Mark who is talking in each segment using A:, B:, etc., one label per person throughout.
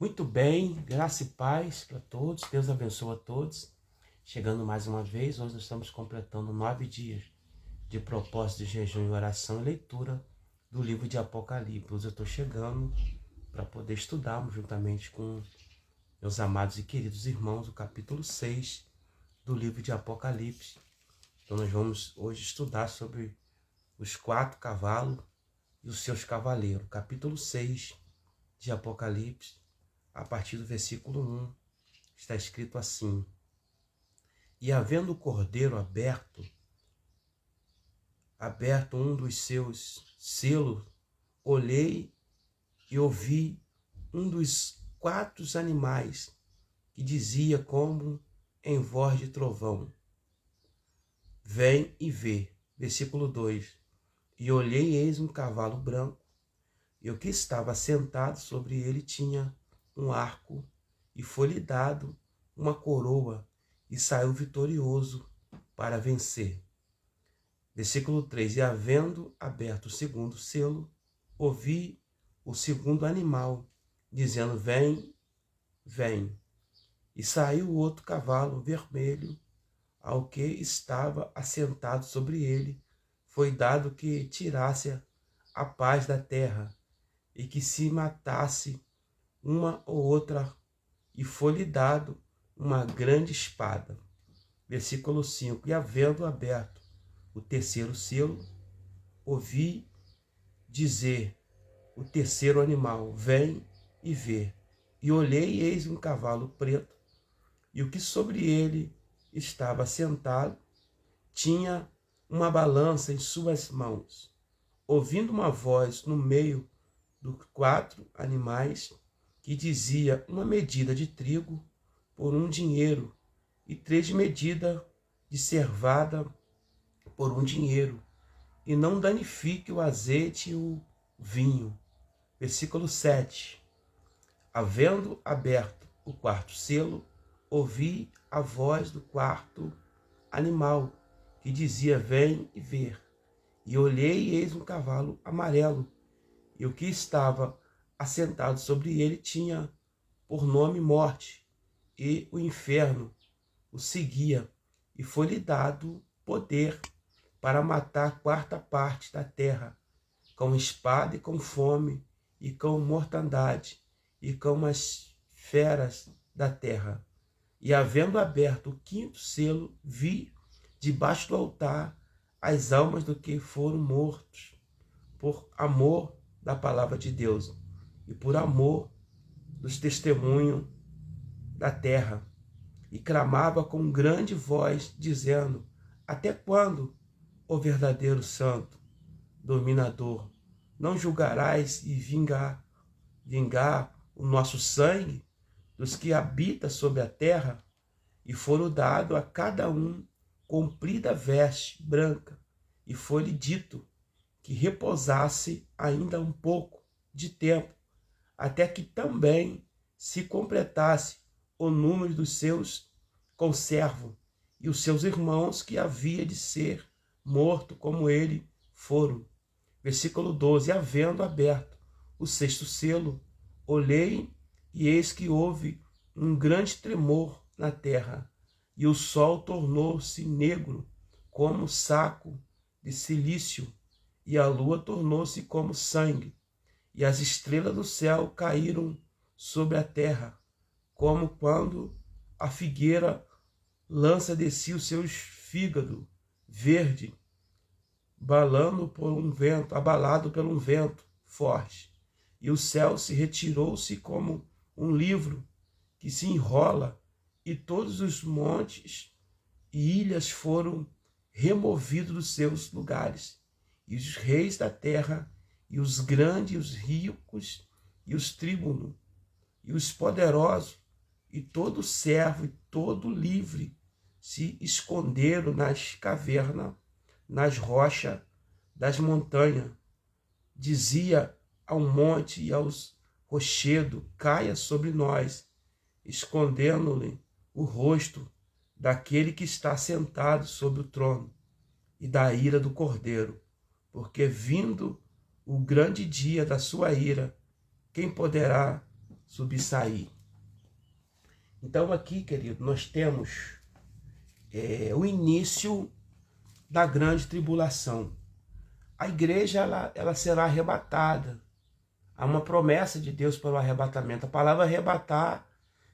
A: Muito bem, graça e paz para todos, Deus abençoe a todos. Chegando mais uma vez, hoje nós estamos completando 9 dias de propósito de jejum e oração e leitura do livro de Apocalipse. Hoje eu estou chegando para poder estudarmos juntamente com meus amados e queridos irmãos o capítulo 6 do livro de Apocalipse. Então nós vamos hoje estudar sobre os 4 cavalos e os seus cavaleiros. Capítulo 6 de Apocalipse, a partir do versículo 1, está escrito assim: E havendo o cordeiro aberto um dos seus selos, olhei e ouvi um dos 4 animais que dizia como em voz de trovão: Vem e vê. Versículo 2: E olhei e eis um cavalo branco, e o que estava sentado sobre ele tinha um arco, e foi-lhe dado uma coroa, e saiu vitorioso para vencer. Versículo 3: E havendo aberto o segundo selo, ouvi o segundo animal, dizendo: Vem, vem. E saiu o outro cavalo vermelho, ao que estava assentado sobre ele, foi dado que tirasse a paz da terra, e que se matasse uma ou outra, e foi-lhe dado uma grande espada. Versículo 5: E havendo aberto o terceiro selo, ouvi dizer o terceiro animal: Vem e vê. E olhei, e eis um cavalo preto, e o que sobre ele estava sentado tinha uma balança em suas mãos. Ouvindo uma voz no meio dos 4 animais, que dizia: uma medida de trigo por 1 dinheiro, e 3 medidas de cevada por 1 dinheiro, e não danifique o azeite e o vinho. Versículo 7. Havendo aberto o 4º selo, ouvi a voz do 4º animal, que dizia: Vem e vê. E olhei, e eis um cavalo amarelo, e o que estava assentado sobre ele tinha por nome Morte, e o inferno o seguia, e foi-lhe dado poder para matar a 4ª parte da terra, com espada e com fome, e com mortandade, e com as feras da terra. E havendo aberto o 5º selo, vi debaixo do altar as almas do que foram mortos por amor da palavra de Deus e por amor dos testemunhos da terra, e clamava com grande voz, dizendo: Até quando, ó verdadeiro santo, dominador, não julgarás e vingar o nosso sangue dos que habitam sobre a terra? E foram dado a cada um comprida veste branca, e foi-lhe dito que repousasse ainda um pouco de tempo, até que também se completasse o número dos seus conservos e os seus irmãos que havia de ser morto como ele foram. Versículo 12. E havendo aberto o 6º selo, olhei, e eis que houve um grande tremor na terra, e o sol tornou-se negro como saco de cilício, e a lua tornou-se como sangue, e as estrelas do céu caíram sobre a terra, como quando a figueira lança de si os seus fígados verde, abalado por um vento forte. E o céu se retirou-se como um livro que se enrola, e todos os montes e ilhas foram removidos dos seus lugares, e os reis da terra, e os grandes, e os ricos, e os tribunos, e os poderosos, e todo servo, e todo livre, se esconderam nas cavernas, nas rochas das montanhas. Dizia ao monte e aos rochedos: Caia sobre nós, escondendo-lhe o rosto daquele que está sentado sobre o trono e da ira do Cordeiro, porque vindo o grande dia da sua ira, quem poderá subsair. Então aqui, querido, nós temos o início da grande tribulação. A igreja ela será arrebatada. Há uma promessa de Deus para o arrebatamento. A palavra arrebatar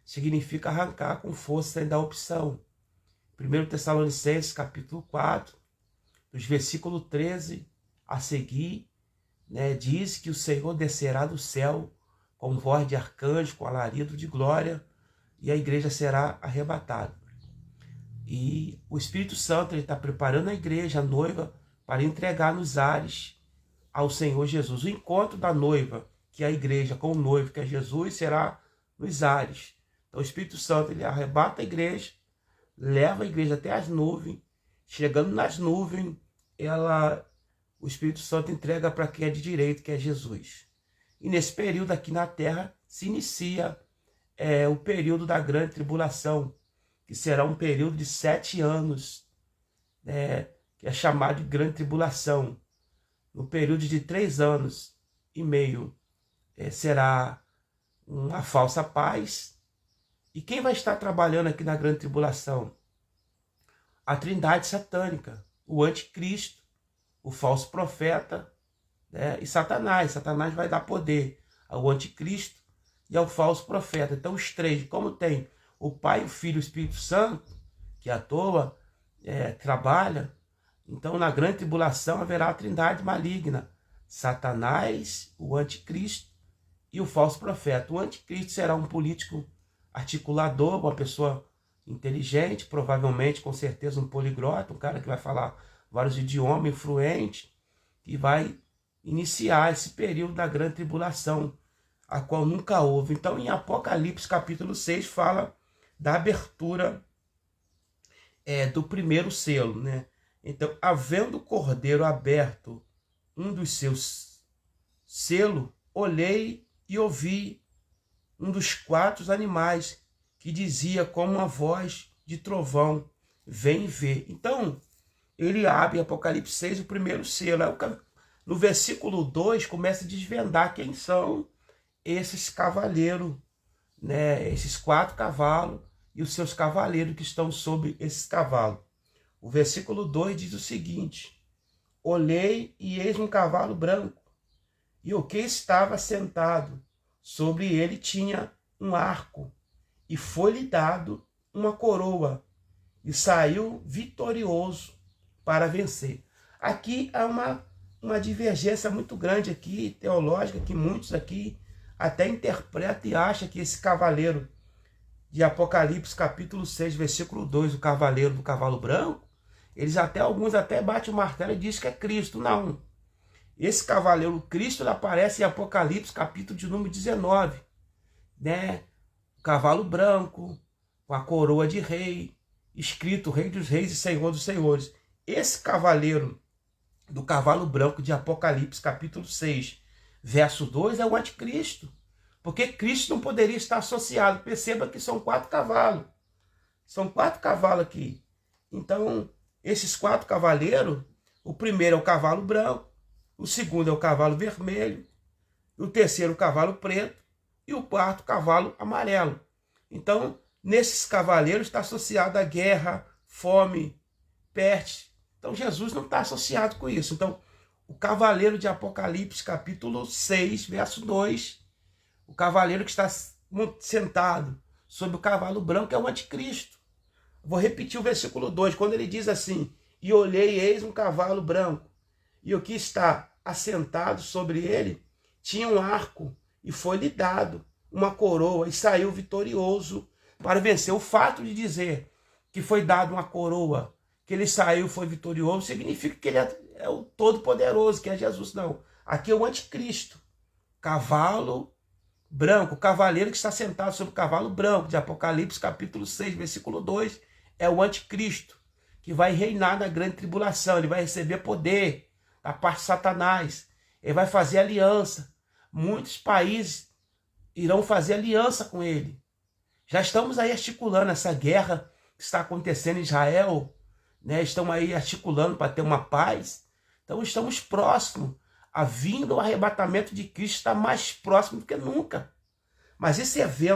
A: significa arrancar com força sem dar opção. 1 Tessalonicenses capítulo 4, dos versículos 13 a seguir, diz que o Senhor descerá do céu com voz de arcanjo, com alarido de glória, e a igreja será arrebatada. E o Espírito Santo está preparando a igreja, a noiva, para entregar nos ares ao Senhor Jesus. O encontro da noiva, que é a igreja, com o noivo, que é Jesus, será nos ares. Então o Espírito Santo ele arrebata a igreja, leva a igreja até as nuvens. Chegando nas nuvens, o Espírito Santo entrega para quem é de direito, que é Jesus. E nesse período aqui na terra se inicia o período da grande tribulação, que será um período de 7 anos, que é chamado de grande tribulação. No período de 3 anos e meio será uma falsa paz. E quem vai estar trabalhando aqui na grande tribulação? A trindade satânica, o anticristo, o falso profeta, e Satanás. Satanás vai dar poder ao anticristo e ao falso profeta. Então os três, como tem o Pai, o Filho e o Espírito Santo, que à toa trabalha, então na grande tribulação haverá a trindade maligna, Satanás, o anticristo e o falso profeta. O anticristo será um político articulador, uma pessoa inteligente, provavelmente, com certeza, um poliglota, um cara que vai falar vários idiomas, influente, que vai iniciar esse período da grande tribulação, a qual nunca houve. Então, em Apocalipse, capítulo 6, fala da abertura do primeiro selo, Então, havendo o cordeiro aberto um dos seus selos, olhei e ouvi um dos 4 animais que dizia como uma voz de trovão, vem ver. Então, ele abre Apocalipse 6, o primeiro selo. No versículo 2, começa a desvendar quem são esses cavaleiros, esses 4 cavalos e os seus cavaleiros que estão sobre esses cavalos. O versículo 2 diz o seguinte: olhei e eis um cavalo branco, e o que estava sentado sobre ele tinha um arco, e foi-lhe dado uma coroa, e saiu vitorioso para vencer. Aqui há uma divergência muito grande aqui, teológica, que muitos aqui até interpretam e acham que esse cavaleiro de Apocalipse capítulo 6, versículo 2, o cavaleiro do cavalo branco, alguns até batem o martelo e dizem que é Cristo. Não. Esse cavaleiro Cristo aparece em Apocalipse capítulo de número 19, O cavalo branco, com a coroa de rei, escrito Rei dos Reis e Senhor dos Senhores. Esse cavaleiro do cavalo branco de Apocalipse capítulo 6, verso 2, é o anticristo. Porque Cristo não poderia estar associado. Perceba que são 4 cavalos. São 4 cavalos aqui. Então, esses 4 cavaleiros, o primeiro é o cavalo branco, o segundo é o cavalo vermelho, o terceiro o cavalo preto e o 4º cavalo amarelo. Então, nesses cavaleiros está associado a guerra, fome, peste. Então, Jesus não está associado com isso. Então, o cavaleiro de Apocalipse, capítulo 6, verso 2, o cavaleiro que está sentado sobre o cavalo branco é o anticristo. Vou repetir o versículo 2, quando ele diz assim: e olhei e eis um cavalo branco, e o que está assentado sobre ele tinha um arco, e foi-lhe dado uma coroa, e saiu vitorioso para vencer. O fato de dizer que foi dado uma coroa, que ele saiu e foi vitorioso, significa que ele é o Todo-Poderoso, que é Jesus. Não. Aqui é o anticristo. Cavalo branco, o cavaleiro que está sentado sobre o cavalo branco, de Apocalipse capítulo 6, versículo 2, é o anticristo, que vai reinar na grande tribulação. Ele vai receber poder da parte de Satanás. Ele vai fazer aliança. Muitos países irão fazer aliança com ele. Já estamos aí articulando essa guerra que está acontecendo em Israel, Estamos aí articulando para ter uma paz. Então estamos próximos. A vinda, o arrebatamento de Cristo está mais próximo do que nunca. Mas esse evento